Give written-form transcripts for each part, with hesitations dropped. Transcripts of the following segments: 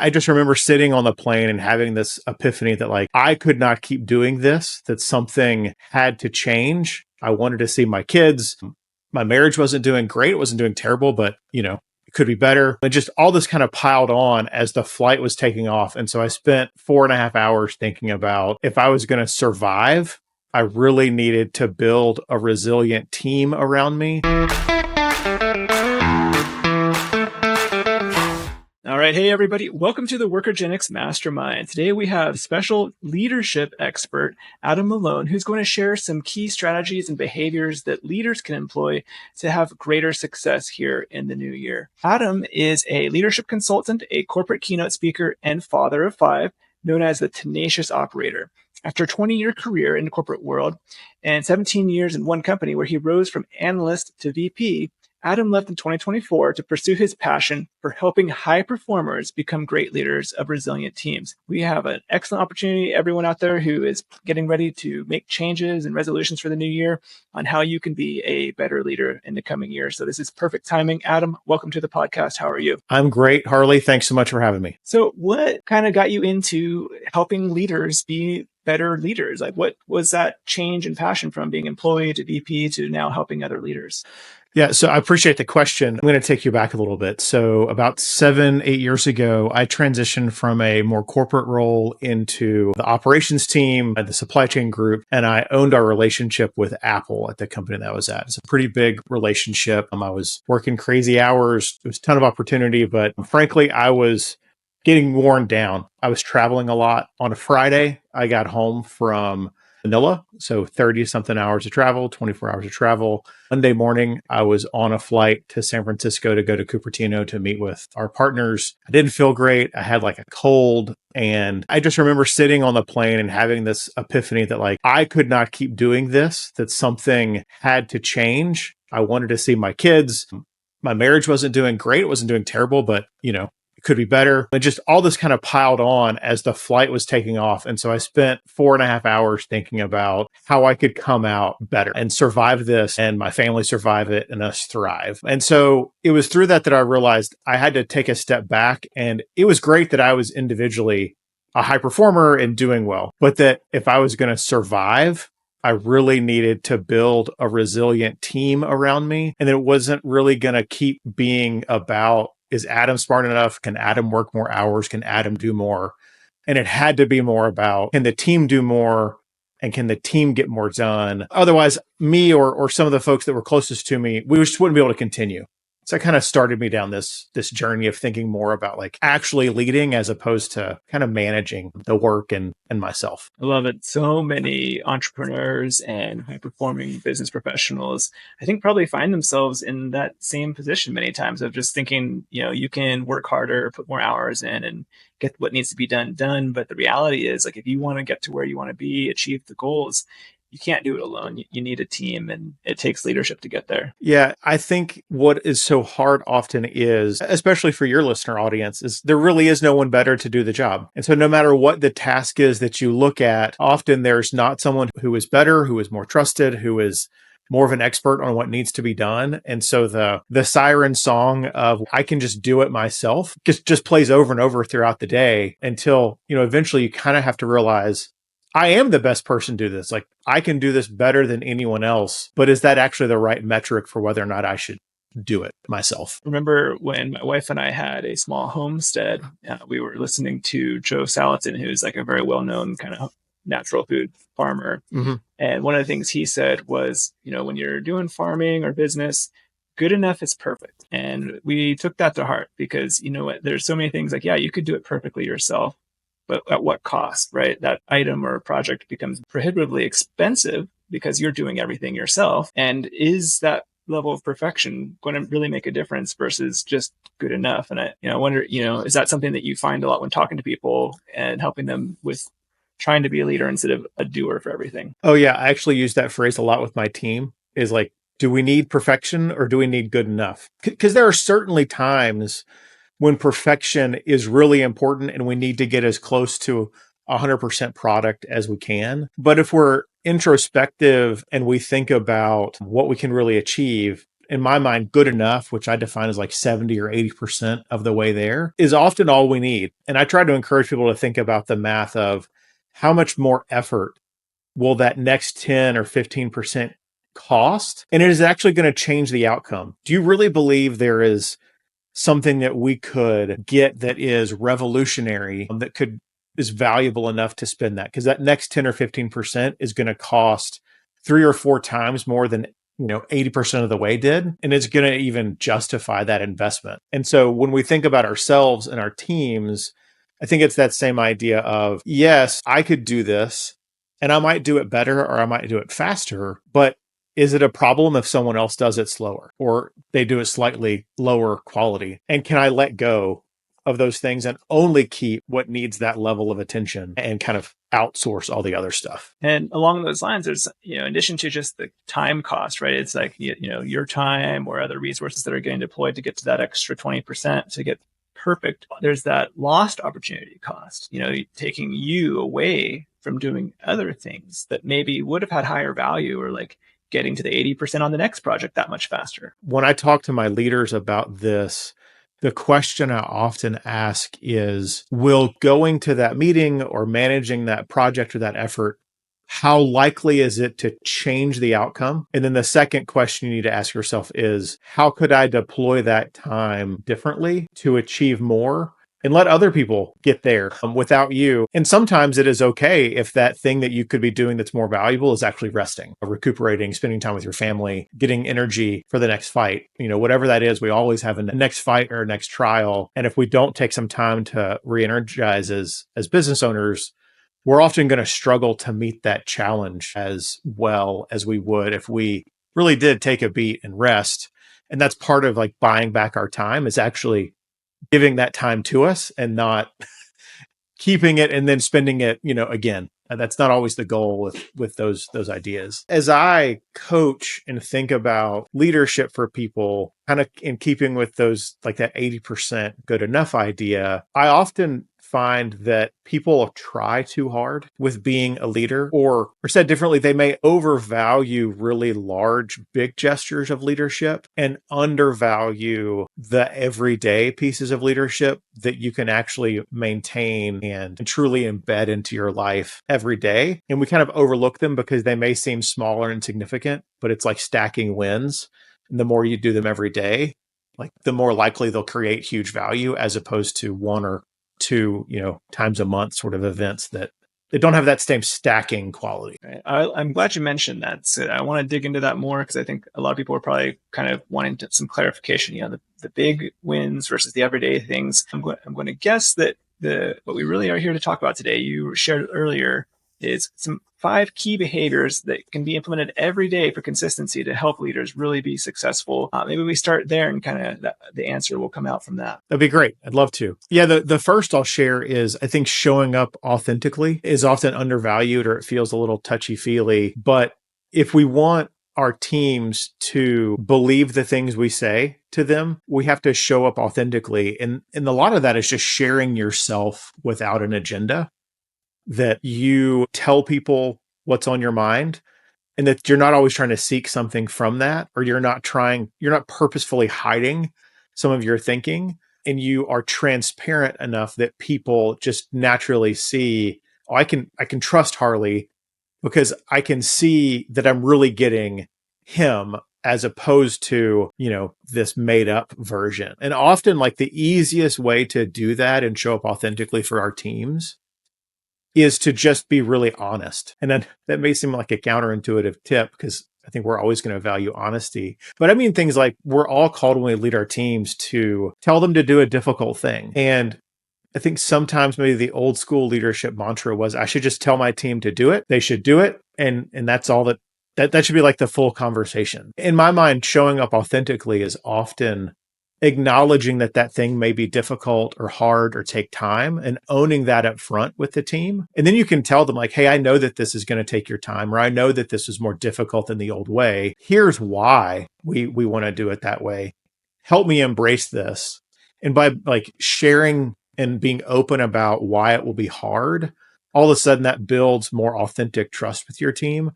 I just remember sitting on the plane and having this epiphany that like, I could not keep doing this, that something had to change. I wanted to see my kids. My marriage wasn't doing great. It wasn't doing terrible, but it could be better. And just all this kind of piled on as the flight was taking off. And so I spent 4.5 hours thinking about if I was going to survive, I really needed to build a resilient team around me. All right. Hey, everybody. Welcome to the Workergenix Mastermind. Today, we have special leadership expert, Adam Malone, who's going to share some key strategies and behaviors that leaders can employ to have greater success here in the new year. Adam is a leadership consultant, a corporate keynote speaker, and father of 5, known as the tenacious operator. After a 20-year career in the corporate world and 17 years in one company where he rose from analyst to VP, Adam left in 2024 to pursue his passion for helping high performers become great leaders of resilient teams. We have an excellent opportunity, everyone out there who is getting ready to make changes and resolutions for the new year, on how you can be a better leader in the coming year. So this is perfect timing. Adam, welcome to the podcast. How are you? I'm great, Harley. Thanks so much for having me. So what kind of got you into helping leaders be better leaders? Like, what was that change in passion from being employee to VP to now helping other leaders? Yeah, so I appreciate the question. I'm going to take you back a little bit. So about 7-8 years ago, I transitioned from a more corporate role into the operations team at the supply chain group, and I owned our relationship with Apple at the company that I was at. It's a pretty big relationship. I was working crazy hours. It was a ton of opportunity, but frankly, I was getting worn down. I was traveling a lot. On a Friday, I got home from Manila, so 30-something hours of travel, 24 hours of travel. Monday morning, I was on a flight to San Francisco to go to Cupertino to meet with our partners. I didn't feel great. I had like a cold. And I just remember sitting on the plane and having this epiphany that like, I could not keep doing this, that something had to change. I wanted to see my kids. My marriage wasn't doing great. It wasn't doing terrible, but it could be better. And just all this kind of piled on as the flight was taking off. And so I spent 4.5 hours thinking about how I could come out better and survive this, and my family survive it, and us thrive. And so it was through that I realized I had to take a step back. And it was great that I was individually a high performer and doing well, but that if I was going to survive, I really needed to build a resilient team around me. And it wasn't really going to keep being about, is Adam smart enough? Can Adam work more hours? Can Adam do more? And it had to be more about, can the team do more? And can the team get more done? Otherwise, me or some of the folks that were closest to me, we just wouldn't be able to continue. So it kind of started me down this journey of thinking more about like actually leading as opposed to kind of managing the work and myself. I love it. So many entrepreneurs and high-performing business professionals, I think, probably find themselves in that same position many times of just thinking, you can work harder, put more hours in, and get what needs to be done. But the reality is, like, if you want to get to where you want to be, achieve the goals, you can't do it alone. You need a team, and it takes leadership to get there. Yeah, I think what is so hard often is, especially for your listener audience, is there really is no one better to do the job. And so no matter what the task is that you look at, often there's not someone who is better, who is more trusted, who is more of an expert on what needs to be done. And so the siren song of I can just do it myself just plays over and over throughout the day until, eventually you kind of have to realize, I am the best person to do this. Like, I can do this better than anyone else, but is that actually the right metric for whether or not I should do it myself? Remember when my wife and I had a small homestead, we were listening to Joe Salatin, who's like a very well-known kind of natural food farmer. Mm-hmm. And one of the things he said was, when you're doing farming or business, good enough is perfect. And we took that to heart because, there's so many things like, yeah, you could do it perfectly yourself, but at what cost, right? That item or project becomes prohibitively expensive because you're doing everything yourself. And is that level of perfection going to really make a difference versus just good enough? And I wonder, is that something that you find a lot when talking to people and helping them with trying to be a leader instead of a doer for everything? Oh yeah, I actually use that phrase a lot with my team, is like, do we need perfection or do we need good enough? Because there are certainly times when perfection is really important and we need to get as close to 100% product as we can. But if we're introspective and we think about what we can really achieve, in my mind, good enough, which I define as like 70 or 80% of the way there, is often all we need. And I try to encourage people to think about the math of how much more effort will that next 10 or 15% cost? And it is actually going to change the outcome. Do you really believe there is something that we could get that is revolutionary, is valuable enough to spend that? Because that next 10 or 15% is going to cost 3 or 4 times more than 80% of the way did. And it's going to even justify that investment. And so when we think about ourselves and our teams, I think it's that same idea of, yes, I could do this and I might do it better or I might do it faster, but is it a problem if someone else does it slower or they do it slightly lower quality? And can I let go of those things and only keep what needs that level of attention and kind of outsource all the other stuff? And along those lines, there's, in addition to just the time cost, right? It's like, your time or other resources that are getting deployed to get to that extra 20% to get perfect. There's that lost opportunity cost, taking you away from doing other things that maybe would have had higher value, or like getting to the 80% on the next project that much faster. When I talk to my leaders about this, the question I often ask is, will going to that meeting or managing that project or that effort, how likely is it to change the outcome? And then the second question you need to ask yourself is, how could I deploy that time differently to achieve more and let other people get there without you? And sometimes it is okay if that thing that you could be doing that's more valuable is actually resting, recuperating, spending time with your family, getting energy for the next fight. Whatever that is, we always have a next fight or a next trial. And if we don't take some time to re-energize as business owners, we're often going to struggle to meet that challenge as well as we would if we really did take a beat and rest. And that's part of like buying back our time, is actually giving that time to us and not keeping it and then spending it, again. That's not always the goal with those ideas. As I coach and think about leadership for people, kind of in keeping with those, like that 80% good enough idea, I often find that people try too hard with being a leader, or said differently, they may overvalue really large, big gestures of leadership and undervalue the everyday pieces of leadership that you can actually maintain and truly embed into your life every day. And we kind of overlook them because they may seem small or insignificant, but it's like stacking wins. And the more you do them every day, like the more likely they'll create huge value, as opposed to 1 or 2, times a month sort of events that they don't have that same stacking quality. Right. I'm glad you mentioned that. So I want to dig into that more, because I think a lot of people are probably kind of wanting some clarification, the big wins versus the everyday things. I'm going to guess that what we really are here to talk about today, you shared earlier, is some 5 key behaviors that can be implemented every day for consistency to help leaders really be successful. Maybe we start there and kind of the answer will come out from that. That'd be great. I'd love to. Yeah, the first I'll share is, I think showing up authentically is often undervalued, or it feels a little touchy-feely. But if we want our teams to believe the things we say to them, we have to show up authentically. And a lot of that is just sharing yourself without an agenda, that you tell people what's on your mind, and that you're not always trying to seek something from that, or you're not purposefully hiding some of your thinking, and you are transparent enough that people just naturally see, oh, I can trust Harley because I can see that I'm really getting him, as opposed to, this made up version. And often, like, the easiest way to do that and show up authentically for our teams is to just be really honest. And then that may seem like a counterintuitive tip, because I think we're always going to value honesty. But I mean things like, we're all called when we lead our teams to tell them to do a difficult thing. And I think sometimes maybe the old school leadership mantra was, I should just tell my team to do it. They should do it. And that's all that should be like the full conversation. In my mind, showing up authentically is often acknowledging that thing may be difficult or hard or take time, and owning that up front with the team. And then you can tell them, like, hey, I know that this is going to take your time, or I know that this is more difficult than the old way. Here's why we want to do it that way. Help me embrace this. And by like sharing and being open about why it will be hard, all of a sudden that builds more authentic trust with your team.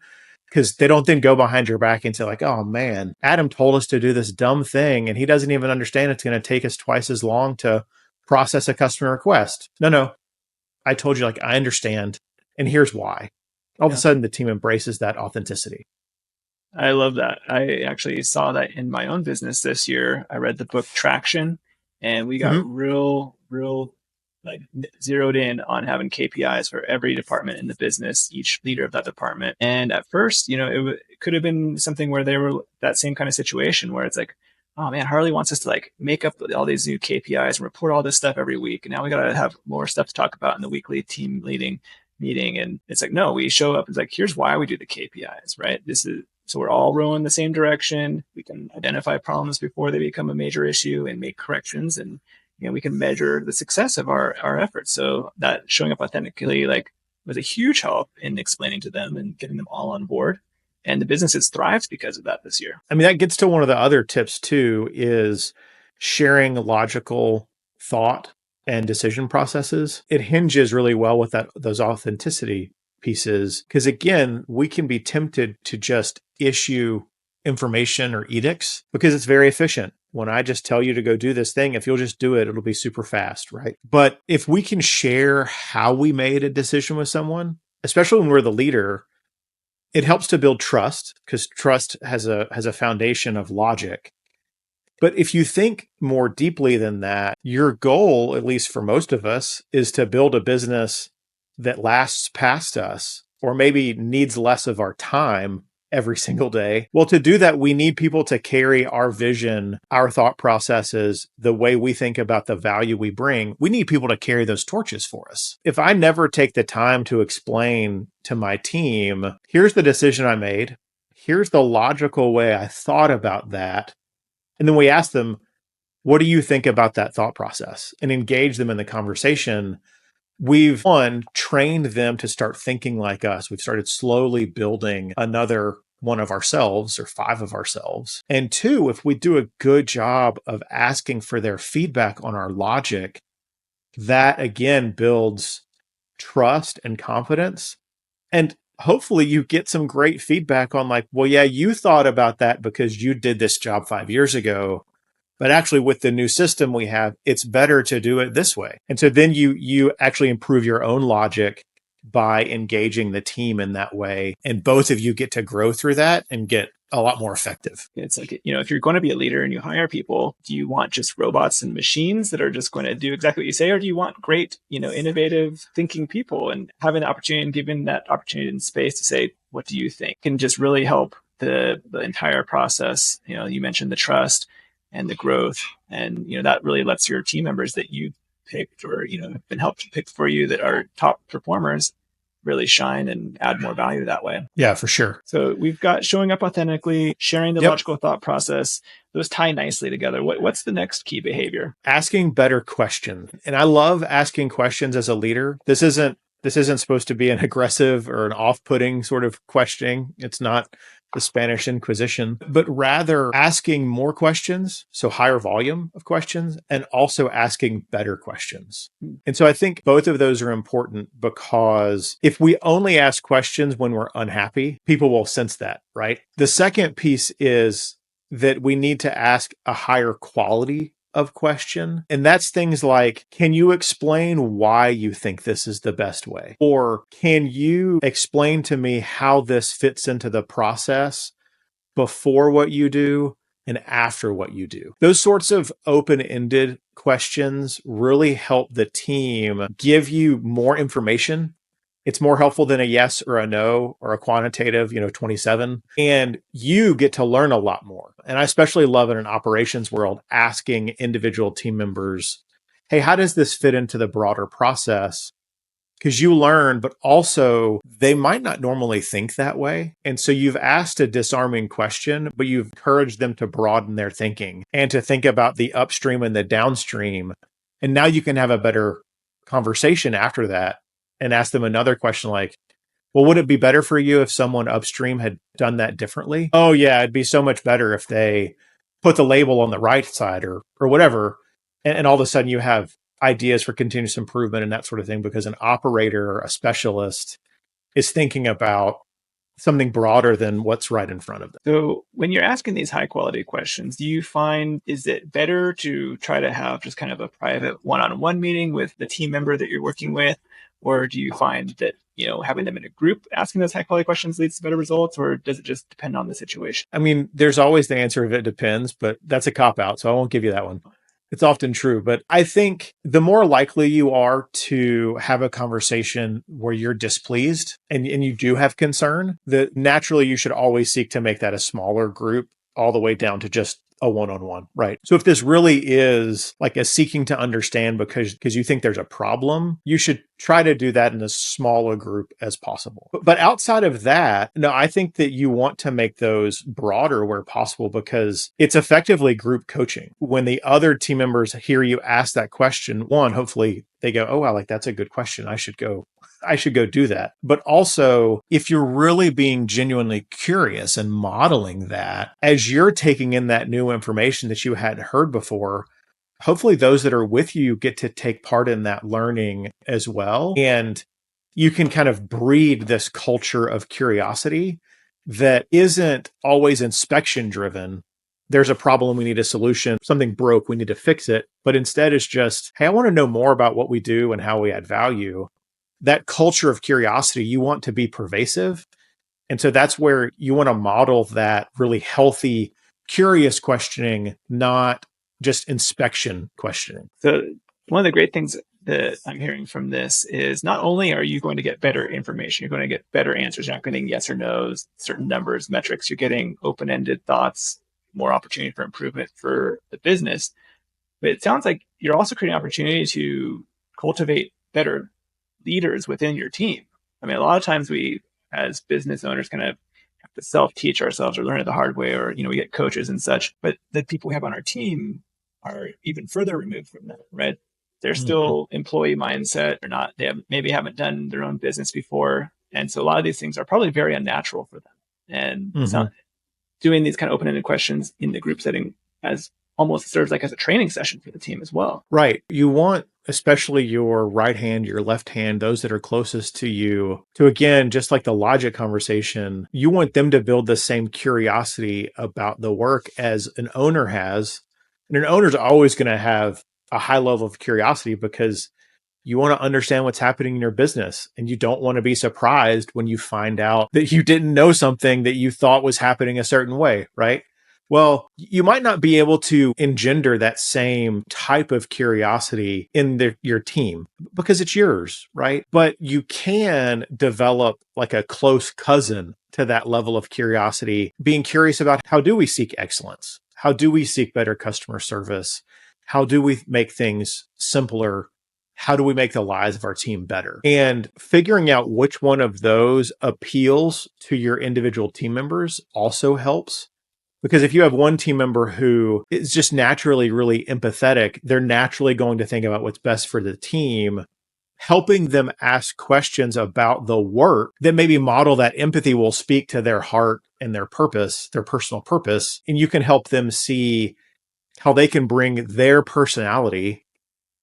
because they don't then go behind your back and say like, oh man, Adam told us to do this dumb thing and he doesn't even understand it's going to take us twice as long to process a customer request. No, I told you, like, I understand. And here's why. All of a sudden the team embraces that authenticity. I love that. I actually saw that in my own business this year. I read the book Traction, and we got real like zeroed in on having KPIs for every department in the business, each leader of that department. And at first, it could have been something where they were that same kind of situation where it's like, oh man, Harley wants us to like make up all these new KPIs and report all this stuff every week. And now we got to have more stuff to talk about in the weekly team leading meeting. And it's like, no, we show up. It's like, here's why we do the KPIs, right? So we're all rowing the same direction. We can identify problems before they become a major issue and make corrections. And, we can measure the success of our efforts. So that showing up authentically, like, was a huge help in explaining to them and getting them all on board. And the business has thrived because of that this year. I mean, that gets to one of the other tips too, is sharing logical thought and decision processes. It hinges really well with those authenticity pieces, because again, we can be tempted to just issue information or edicts because it's very efficient. When I just tell you to go do this thing, if you'll just do it, it'll be super fast, right? But if we can share how we made a decision with someone, especially when we're the leader, it helps to build trust, because trust has a foundation of logic. But if you think more deeply than that, your goal, at least for most of us, is to build a business that lasts past us, or maybe needs less of our time every single day. Well, to do that, we need people to carry our vision, our thought processes, the way we think about the value we bring. We need people to carry those torches for us. If I never take the time to explain to my team, here's the decision I made, here's the logical way I thought about that, and then we ask them, what do you think about that thought process? And engage them in the conversation. We've, one, trained them to start thinking like us. We've started slowly building another one of ourselves, or 5 of ourselves. And 2, if we do a good job of asking for their feedback on our logic, that again builds trust and confidence. And hopefully you get some great feedback on like, well, yeah, you thought about that because you did this job 5 years ago. But actually, with the new system we have, it's better to do it this way. And so then you actually improve your own logic by engaging the team in that way. And both of you get to grow through that and get a lot more effective. It's like, if you're going to be a leader and you hire people, do you want just robots and machines that are just going to do exactly what you say? Or do you want great, innovative thinking people, and having the opportunity and giving that opportunity and space to say, what do you think, can just really help the entire process. You mentioned the trust and the growth. And, that really lets your team members that you picked or, have been helped to pick for you that are top performers really shine and add more value that way. Yeah, for sure. So we've got showing up authentically, sharing the logical thought process. Those tie nicely together. What's the next key behavior? Asking better questions. And I love asking questions as a leader. This isn't supposed to be an aggressive or an off-putting sort of questioning. It's not the Spanish Inquisition, but rather asking more questions, so higher volume of questions, and also asking better questions. And so I think both of those are important, because if we only ask questions when we're unhappy, people will sense that, right? The second piece is that we need to ask a higher quality of question. And that's things like, can you explain why you think this is the best way? Or can you explain to me how this fits into the process before what you do and after what you do? Those sorts of open-ended questions really help the team give you more information. It's more helpful than a yes or a no or a quantitative, 27. And you get to learn a lot more. And I especially love in an operations world asking individual team members, hey, how does this fit into the broader process? Because you learn, but also they might not normally think that way. And so you've asked a disarming question, but you've encouraged them to broaden their thinking and to think about the upstream and the downstream. And now you can have a better conversation after that and ask them another question like, well, would it be better for you if someone upstream had done that differently? Oh yeah, it'd be so much better if they put the label on the right side or whatever. And all of a sudden you have ideas for continuous improvement and that sort of thing, because an operator or a specialist is thinking about something broader than what's right in front of them. So when you're asking these high quality questions, do you find, is it better to try to have just kind of a private one-on-one meeting with the team member that you're working with? Or do you find that, having them in a group asking those high quality questions leads to better results? Or does it just depend on the situation? I mean, there's always the answer of it depends, but that's a cop out. So I won't give you that one. It's often true, but I think the more likely you are to have a conversation where you're displeased and you do have concern, that naturally you should always seek to make that a smaller group all the way down to just a one-on-one, right? So if this really is like a seeking to understand because you think there's a problem, you should try to do that in as small a group as possible. But outside of that, no, I think that you want to make those broader where possible because it's effectively group coaching. When the other team members hear you ask that question, one, hopefully they go, oh, wow, like that's a good question. I should go do that. But also, if you're really being genuinely curious and modeling that as you're taking in that new information that you hadn't heard before, hopefully those that are with you get to take part in that learning as well. And you can kind of breed this culture of curiosity that isn't always inspection driven. There's a problem, we need a solution, something broke, we need to fix it. But instead it's just, hey, I want to know more about what we do and how we add value. That culture of curiosity, you want to be pervasive. And so that's where you want to model that really healthy, curious questioning, not just inspection questioning. So one of the great things that I'm hearing from this is not only are you going to get better information, you're going to get better answers. You're not getting yes or no's, certain numbers, metrics. You're getting open-ended thoughts, more opportunity for improvement for the business. But it sounds like you're also creating opportunity to cultivate better leaders within your team. I mean, a lot of times we, as business owners, kind of have to self-teach ourselves or learn it the hard way, or, we get coaches and such. But the people we have on our team are even further removed from that, right? They're still employee mindset or not. They haven't done their own business before. And so a lot of these things are probably very unnatural for them. And it's not doing these kind of open-ended questions in the group setting as almost serves like as a training session for the team as well. Right. You want, especially your right hand, your left hand, those that are closest to you, to again, just like the logic conversation, you want them to build the same curiosity about the work as an owner has. And an owner's always going to have a high level of curiosity because you want to understand what's happening in your business. And you don't want to be surprised when you find out that you didn't know something that you thought was happening a certain way, right? Well, you might not be able to engender that same type of curiosity in your team because it's yours, right? But you can develop like a close cousin to that level of curiosity, being curious about how do we seek excellence? How do we seek better customer service? How do we make things simpler? How do we make the lives of our team better? And figuring out which one of those appeals to your individual team members also helps. Because if you have one team member who is just naturally really empathetic, they're naturally going to think about what's best for the team. Helping them ask questions about the work that maybe model that empathy will speak to their heart and their purpose, their personal purpose. And you can help them see how they can bring their personality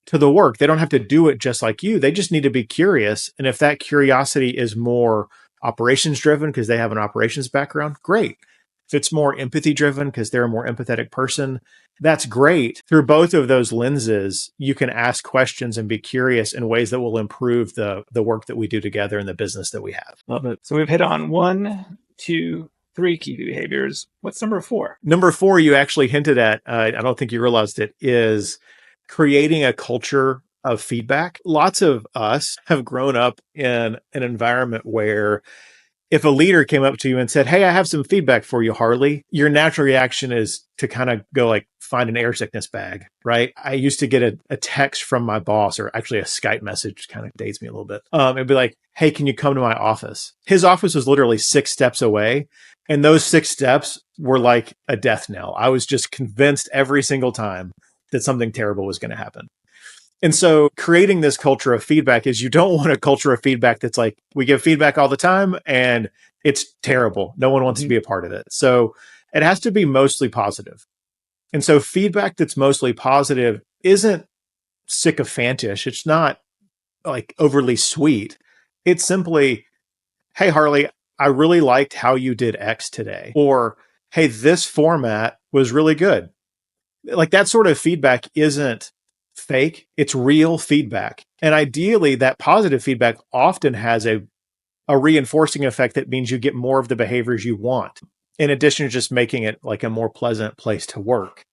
to the work. They don't have to do it just like you. They just need to be curious. And if that curiosity is more operations driven because they have an operations background, great. If it's more empathy driven because they're a more empathetic person, that's great. Through both of those lenses, you can ask questions and be curious in ways that will improve the work that we do together and the business that we have. Love it. So we've hit on 1, 2, 3 key behaviors. What's number 4? Number 4, you actually hinted at, I don't think you realized it, is creating a culture of feedback. Lots of us have grown up in an environment where if a leader came up to you and said, hey, I have some feedback for you, Harley, your natural reaction is to kind of go like find an air sickness bag, right? I used to get a text from my boss, or actually a Skype message, kind of dates me a little bit. It'd be like, hey, can you come to my office? His office was literally 6 steps away. And those 6 steps were like a death knell. I was just convinced every single time that something terrible was going to happen. And so creating this culture of feedback is you don't want a culture of feedback that's like, we give feedback all the time and it's terrible. No one wants to be a part of it. So it has to be mostly positive. And so feedback that's mostly positive isn't sycophantish. It's not like overly sweet. It's simply, hey, Harley, I really liked how you did X today. Or, hey, this format was really good. Like that sort of feedback isn't fake, it's real feedback. And ideally, that positive feedback often has a reinforcing effect that means you get more of the behaviors you want, in addition to just making it like a more pleasant place to work.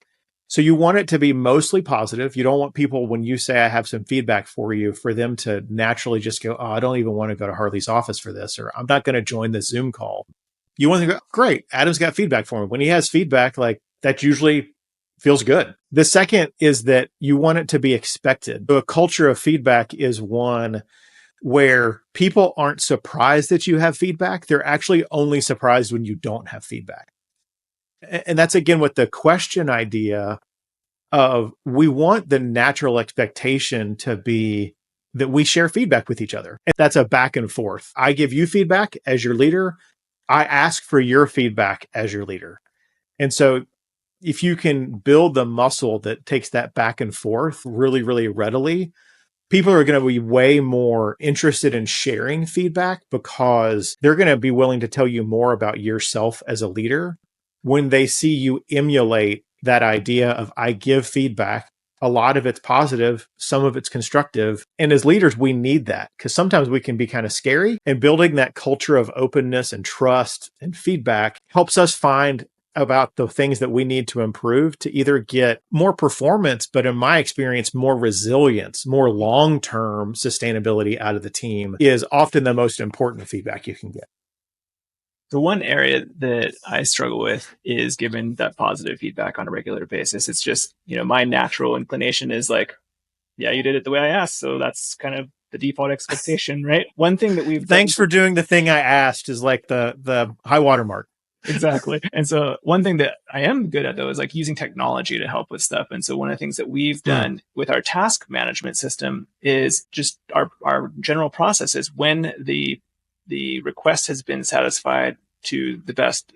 So you want it to be mostly positive. You don't want people, when you say, I have some feedback for you, for them to naturally just go, oh, I don't even want to go to Harley's office for this, or I'm not going to join this Zoom call. You want to go, great, Adam's got feedback for me. When he has feedback, like that usually feels good. The second is that you want it to be expected. So a culture of feedback is one where people aren't surprised that you have feedback. They're actually only surprised when you don't have feedback. And that's again with the question idea of we want the natural expectation to be that we share feedback with each other. And that's a back and forth. I give you feedback as your leader. I ask for your feedback as your leader. And so if you can build the muscle that takes that back and forth really, really readily, people are going to be way more interested in sharing feedback because they're going to be willing to tell you more about yourself as a leader when they see you emulate that idea of I give feedback. A lot of it's positive, some of it's constructive. And as leaders, we need that because sometimes we can be kind of scary, and building that culture of openness and trust and feedback helps us find about the things that we need to improve to either get more performance, but in my experience, more resilience, more long-term sustainability out of the team is often the most important feedback you can get. The one area that I struggle with is giving that positive feedback on a regular basis. It's just, my natural inclination is like, yeah, you did it the way I asked. So that's kind of the default expectation, right? One thing that we've Thanks for doing the thing I asked is like the high watermark. Exactly. And so one thing that I am good at though is like using technology to help with stuff. And so one of the things that we've done with our task management system is just our general processes. When the request has been satisfied to the best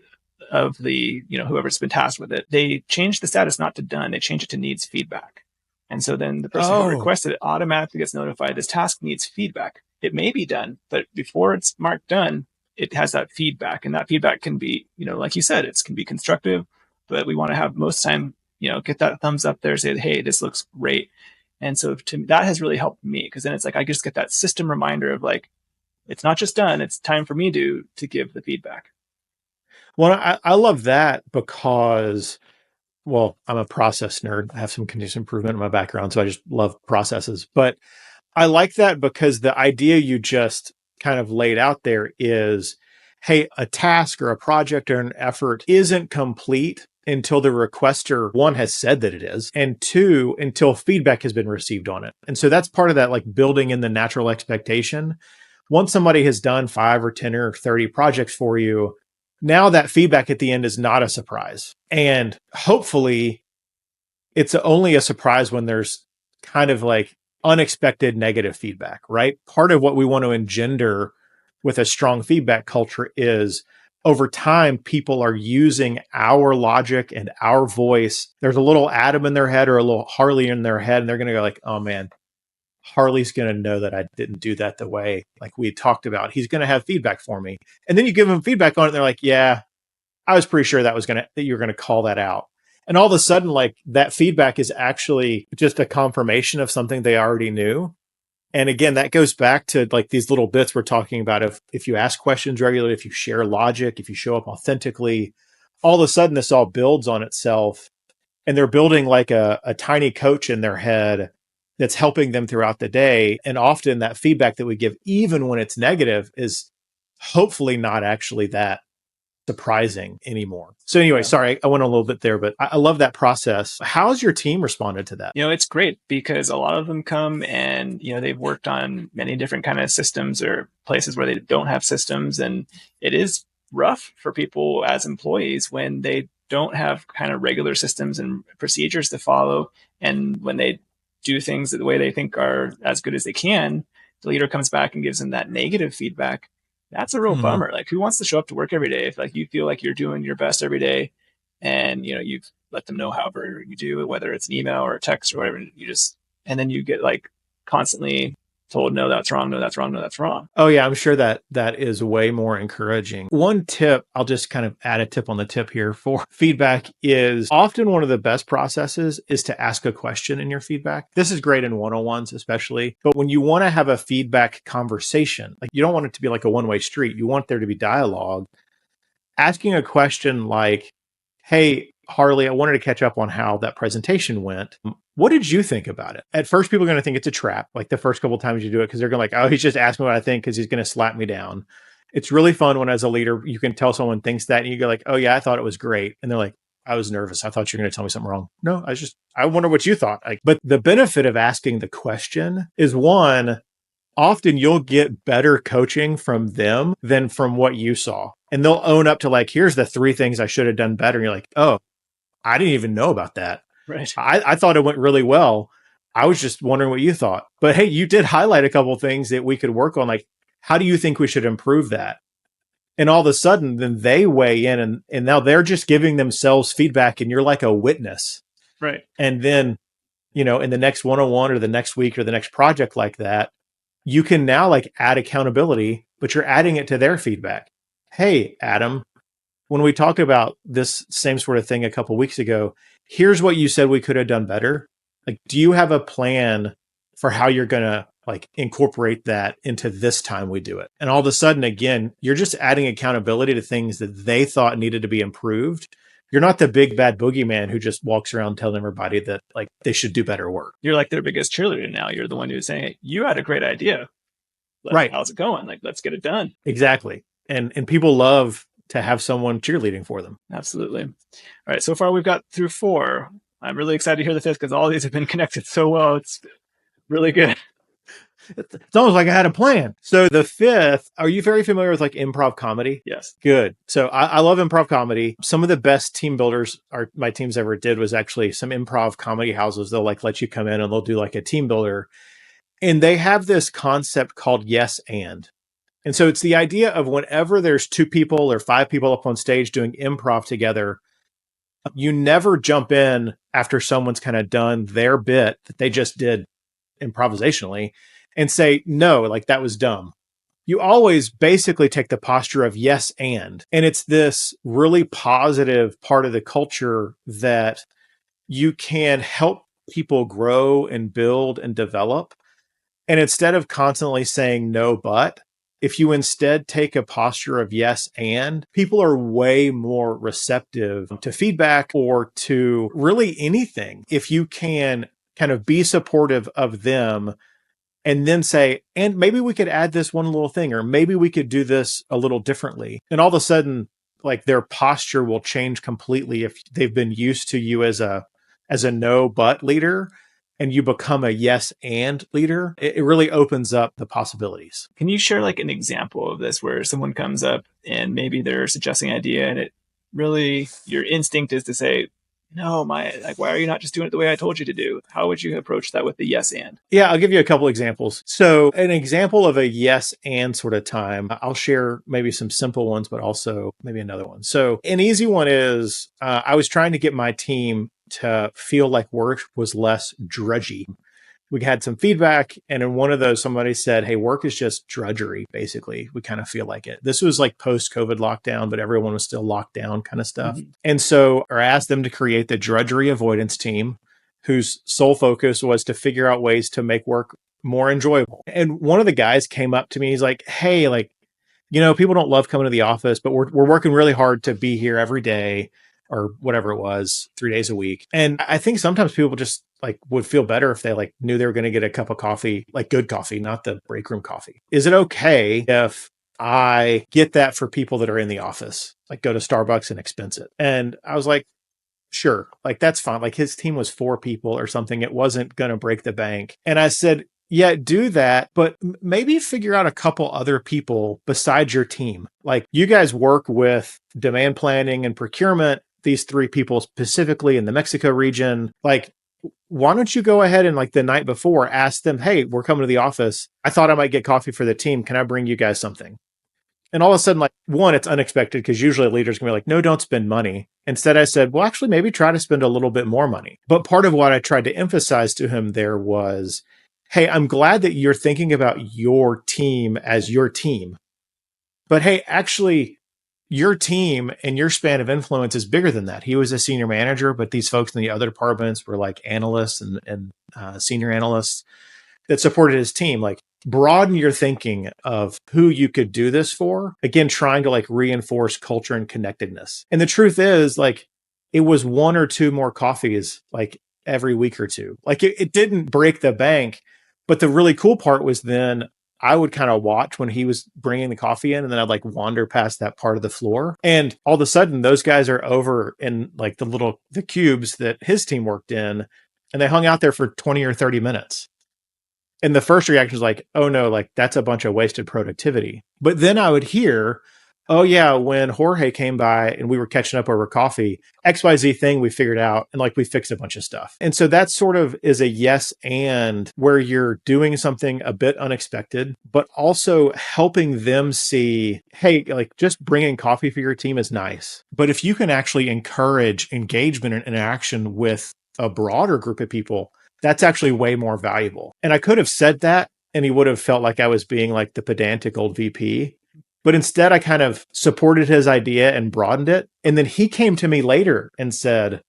of the, whoever's been tasked with it, they change the status not to done, they change it to needs feedback. And so then the person who requested it automatically gets notified this task needs feedback. It may be done, but before it's marked done, it has that feedback, and that feedback can be, like you said, it can be constructive, but we want to have most time, get that thumbs up there, say, hey, this looks great. And so to me, that has really helped me because then it's like, I just get that system reminder of like, it's not just done, it's time for me to give the feedback. Well, I love that because, well, I'm a process nerd. I have some continuous improvement in my background, so I just love processes. But I like that because the idea you just kind of laid out there is, hey, a task or a project or an effort isn't complete until the requester, one, has said that it is, and two, until feedback has been received on it. And so that's part of that, like building in the natural expectation. Once somebody has done 5 or 10 or 30 projects for you, now that feedback at the end is not a surprise. And hopefully it's only a surprise when there's kind of like unexpected negative feedback, right? Part of what we want to engender with a strong feedback culture is over time, people are using our logic and our voice. There's a little Adam in their head or a little Harley in their head, and they're going to go like, oh man, Harley's going to know that I didn't do that the way like we had talked about. He's going to have feedback for me. And then you give them feedback on it. And they're like, yeah, I was pretty sure that you were going to call that out. And all of a sudden, like that feedback is actually just a confirmation of something they already knew. And again, that goes back to like these little bits we're talking about. If you ask questions regularly, if you share logic, if you show up authentically, all of a sudden this all builds on itself. And they're building like a tiny coach in their head that's helping them throughout the day. And often that feedback that we give, even when it's negative, is hopefully not actually that surprising anymore. So anyway, sorry, I went a little bit there, but I love that process. How's your team responded to that? It's great because a lot of them come and, they've worked on many different kind of systems or places where they don't have systems. And it is rough for people as employees when they don't have kind of regular systems and procedures to follow. And when they do things the way they think are as good as they can, the leader comes back and gives them that negative feedback. That's a real bummer. Like, who wants to show up to work every day if like you feel like you're doing your best every day, and you've let them know however you do, whether it's an email or a text or whatever, and then you get like constantly told, no, that's wrong, no, that's wrong, no, that's wrong. Oh yeah, I'm sure that is way more encouraging. One tip, I'll just kind of add a tip on the tip here for feedback, is often one of the best processes is to ask a question in your feedback. This is great in one-on-ones especially, but when you want to have a feedback conversation, like you don't want it to be like a one-way street. You want there to be dialogue. Asking a question like, hey, Harley, I wanted to catch up on how that presentation went. What did you think about it? At first, people are going to think it's a trap, like the first couple of times you do it, because they're going to like, oh, he's just asking what I think because he's going to slap me down. It's really fun when as a leader, you can tell someone thinks that and you go like, oh yeah, I thought it was great. And they're like, I was nervous. I thought you were going to tell me something wrong. No, I wonder what you thought. But the benefit of asking the question is one, often you'll get better coaching from them than from what you saw. And they'll own up to like, here's the 3 things I should have done better. And you're like, oh, I didn't even know about that. Right. I thought it went really well. I was just wondering what you thought. But hey, you did highlight a couple of things that we could work on. Like, how do you think we should improve that? And all of a sudden, then they weigh in and now they're just giving themselves feedback and you're like a witness. Right. And then, in the next one-on-one or the next week or the next project like that, you can now like add accountability, but you're adding it to their feedback. Hey, Adam, when we talked about this same sort of thing a couple of weeks ago, here's what you said we could have done better. Like, do you have a plan for how you're going to like incorporate that into this time we do it? And all of a sudden, again, you're just adding accountability to things that they thought needed to be improved. You're not the big bad boogeyman who just walks around telling everybody that like they should do better work. You're like their biggest cheerleader now. You're the one who's saying, hey, you had a great idea. Right. How's it going? Like, let's get it done. Exactly. And people love to have someone cheerleading for them. Absolutely. All right. So far, we've got through 4. I'm really excited to hear the 5th because all these have been connected so well. It's really good. It's almost like I had a plan. So the 5th, are you very familiar with like improv comedy? Yes. Good. So I love improv comedy. Some of the best team builders my teams ever did was actually some improv comedy houses. They'll like let you come in and they'll do like a team builder. And they have this concept called yes and. And so it's the idea of whenever there's 2 people or 5 people up on stage doing improv together, you never jump in after someone's kind of done their bit that they just did improvisationally and say, no, like that was dumb. You always basically take the posture of yes and. And it's this really positive part of the culture that you can help people grow and build and develop. And instead of constantly saying no, but, if you instead take a posture of yes and, people are way more receptive to feedback or to really anything. If you can kind of be supportive of them and then say, and maybe we could add this one little thing, or maybe we could do this a little differently. And all of a sudden, like their posture will change completely if they've been used to you as a no but leader. And you become a yes and leader, it really opens up the possibilities. Can you share like an example of this where someone comes up and maybe they're suggesting an idea and it really, your instinct is to say, no, why are you not just doing it the way I told you to do? How would you approach that with the yes and? Yeah, I'll give you a couple examples. So an example of a yes and sort of time, I'll share maybe some simple ones, but also maybe another one. So an easy one is I was trying to get my team to feel like work was less drudgy. We had some feedback, and in one of those, somebody said, hey, work is just drudgery, basically. We kind of feel like it. This was like post-COVID lockdown, but everyone was still locked down kind of stuff. Mm-hmm. And so I asked them to create the drudgery avoidance team, whose sole focus was to figure out ways to make work more enjoyable. And one of the guys came up to me, he's like, hey, like, people don't love coming to the office, but we're working really hard to be here every day, or whatever it was, 3 days a week. And I think sometimes people just like would feel better if they like knew they were going to get a cup of coffee, like good coffee, not the break room coffee. Is it okay if I get that for people that are in the office, like go to Starbucks and expense it? And I was like, sure, like that's fine. Like his team was 4 people or something. It wasn't going to break the bank. And I said, yeah, do that, but maybe figure out a couple other people besides your team. Like you guys work with demand planning and procurement, these 3 people specifically in the Mexico region. Like, why don't you go ahead and like the night before ask them, hey, we're coming to the office. I thought I might get coffee for the team. Can I bring you guys something? And all of a sudden, like one, it's unexpected because usually leaders can be like, no, don't spend money. Instead, I said, well, actually, maybe try to spend a little bit more money. But part of what I tried to emphasize to him there was, hey, I'm glad that you're thinking about your team as your team. But hey, actually, your team and your span of influence is bigger than that. He was a senior manager, but these folks in the other departments were like analysts and senior analysts that supported his team. Like, broaden your thinking of who you could do this for. Again, trying to like reinforce culture and connectedness. And the truth is, like, it was one or two more coffees like every week or two. Like it didn't break the bank. But the really cool part was then I would kind of watch when he was bringing the coffee in, and then I'd like wander past that part of the floor. And all of a sudden, those guys are over in like the cubes that his team worked in, and they hung out there for 20 or 30 minutes. And the first reaction was like, oh no, like that's a bunch of wasted productivity. But then I would hear, oh yeah, when Jorge came by and we were catching up over coffee, XYZ thing we figured out, and like we fixed a bunch of stuff. And so that sort of is a yes and, where you're doing something a bit unexpected, but also helping them see, hey, like just bringing coffee for your team is nice. But if you can actually encourage engagement and interaction with a broader group of people, that's actually way more valuable. And I could have said that and he would have felt like I was being like the pedantic old VP. But instead, I kind of supported his idea and broadened it. And then he came to me later and said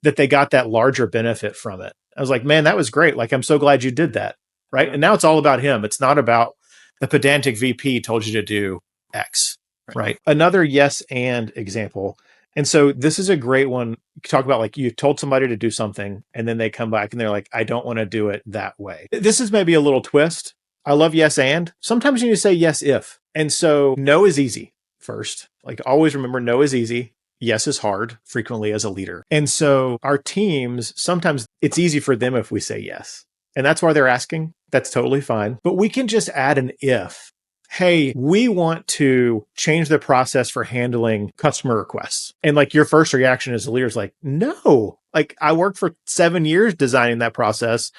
that they got that larger benefit from it. I was like, man, that was great. Like, I'm so glad you did that. Right. And now it's all about him. It's not about the pedantic VP told you to do X. Right. Another yes and example. And so this is a great one. You talk about like you told somebody to do something and then they come back and they're like, I don't want to do it that way. This is maybe a little twist. I love yes and. Sometimes you need to say yes if. And so no is easy first. Like always remember, no is easy. Yes is hard frequently as a leader. And so our teams, sometimes it's easy for them if we say yes. And that's why they're asking. That's totally fine. But we can just add an if. Hey, we want to change the process for handling customer requests. And like your first reaction as a leader is like, no, like I worked for 7 years designing that process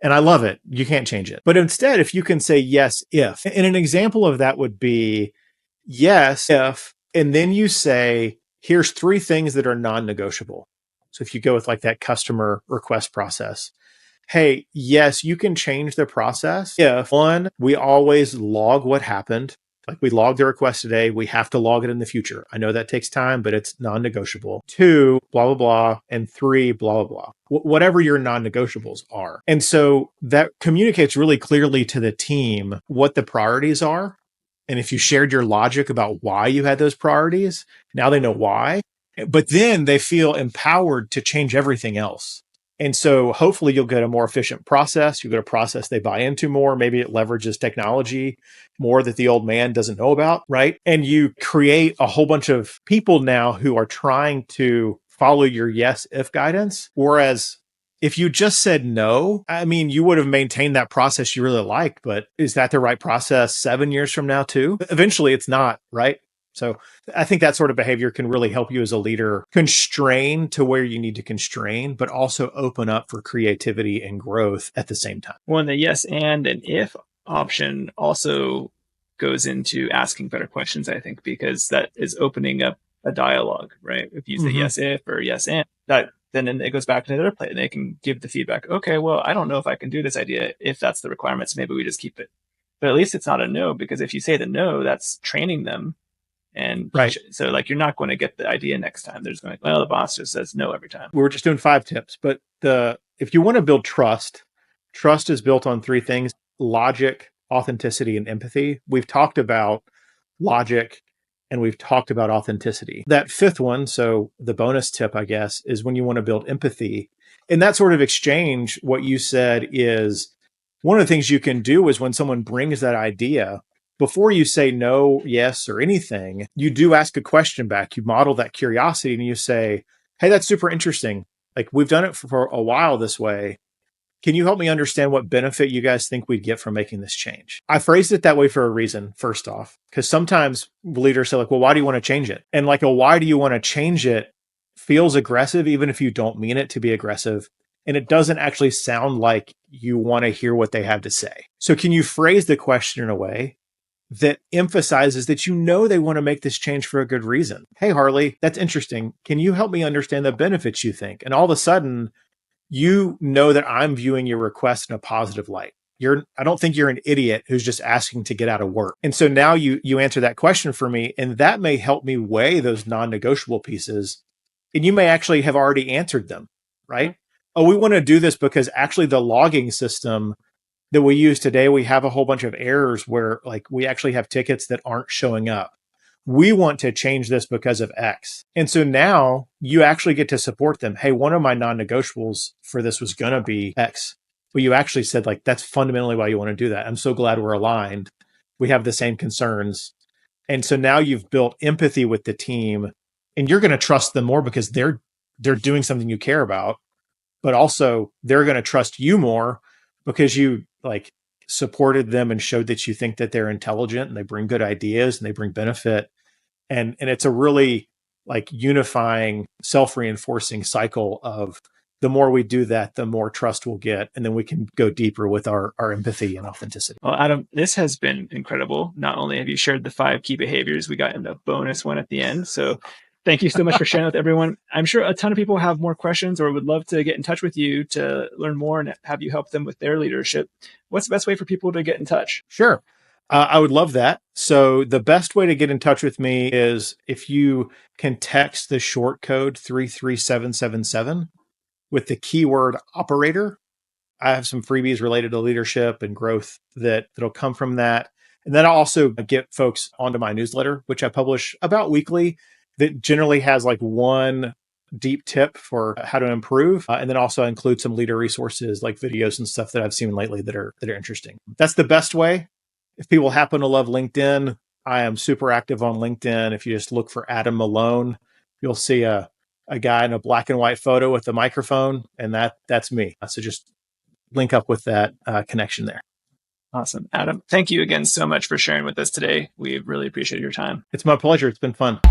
and I love it. You can't change it. But instead, if you can say yes, if, and an example of that would be yes, if, and then you say, here's 3 things that are non-negotiable. So if you go with like that customer request process, hey, yes, you can change the process if 1, we always log what happened. Like we logged the request today, we have to log it in the future. I know that takes time, but it's non-negotiable. 2, blah, blah, blah. And 3, blah, blah, blah. Whatever your non-negotiables are. And so that communicates really clearly to the team what the priorities are. And if you shared your logic about why you had those priorities, now they know why. But then they feel empowered to change everything else. And so hopefully you'll get a more efficient process. You get a process they buy into more. Maybe it leverages technology more that the old man doesn't know about, right? And you create a whole bunch of people now who are trying to follow your yes, if guidance. Whereas if you just said no, I mean, you would have maintained that process you really liked, but is that the right process 7 years from now too? Eventually it's not, right? So I think that sort of behavior can really help you as a leader constrain to where you need to constrain, but also open up for creativity and growth at the same time. Well, and the yes and if option also goes into asking better questions, I think, because that is opening up a dialogue, right? If you say yes if or yes and, that then it goes back to their plate and they can give the feedback. Okay, well, I don't know if I can do this idea if that's the requirements. Maybe we just keep it. But at least it's not a no, because if you say the no, that's training them. And right. So like, you're not going to get the idea next time. They're just going, well, the boss just says no every time. We were just doing 5 tips, but if you want to build trust is built on 3 things: logic, authenticity, and empathy. We've talked about logic and we've talked about authenticity. That 5th one, so the bonus tip, I guess, is when you want to build empathy. In that sort of exchange, what you said is one of the things you can do is when someone brings that idea, before you say no, yes, or anything, you do ask a question back. You model that curiosity and you say, hey, that's super interesting. Like, we've done it for a while this way. Can you help me understand what benefit you guys think we'd get from making this change? I phrased it that way for a reason, first off, because sometimes leaders say like, well, why do you want to change it? And like, why do you want to change it feels aggressive, even if you don't mean it to be aggressive. And it doesn't actually sound like you want to hear what they have to say. So can you phrase the question in a way that emphasizes that you know they want to make this change for a good reason? Hey, Harley, that's interesting. Can you help me understand the benefits you think? And all of a sudden, you know that I'm viewing your request in a positive light. I don't think you're an idiot who's just asking to get out of work. And so now you answer that question for me, and that may help me weigh those non-negotiable pieces. And you may actually have already answered them, right? Oh, we want to do this because actually the logging system that we use today, we have a whole bunch of errors where like we actually have tickets that aren't showing up. We want to change this because of X. And so now you actually get to support them. Hey, one of my non-negotiables for this was going to be X. But you actually said like, that's fundamentally why you want to do that. I'm so glad we're aligned. We have the same concerns. And so now you've built empathy with the team, and you're going to trust them more because they're doing something you care about, but also they're going to trust you more because you like supported them and showed that you think that they're intelligent and they bring good ideas and they bring benefit. And it's a really like unifying, self-reinforcing cycle of the more we do that, the more trust we'll get. And then we can go deeper with our empathy and authenticity. Well, Adam, this has been incredible. Not only have you shared the 5 key behaviors, we got in the bonus one at the end. So thank you so much for sharing with everyone. I'm sure a ton of people have more questions or would love to get in touch with you to learn more and have you help them with their leadership. What's the best way for people to get in touch? Sure. I would love that. So the best way to get in touch with me is if you can text the short code 33777 with the keyword operator. I have some freebies related to leadership and growth that'll come from that. And then I'll also get folks onto my newsletter, which I publish about weekly, that generally has like one deep tip for how to improve. And then also include some leader resources like videos and stuff that I've seen lately that are interesting. That's the best way. If people happen to love LinkedIn, I am super active on LinkedIn. If you just look for Adam Malone, you'll see a guy in a black and white photo with a microphone, and that's me. So just link up with that connection there. Awesome. Adam, thank you again so much for sharing with us today. We really appreciate your time. It's my pleasure. It's been fun.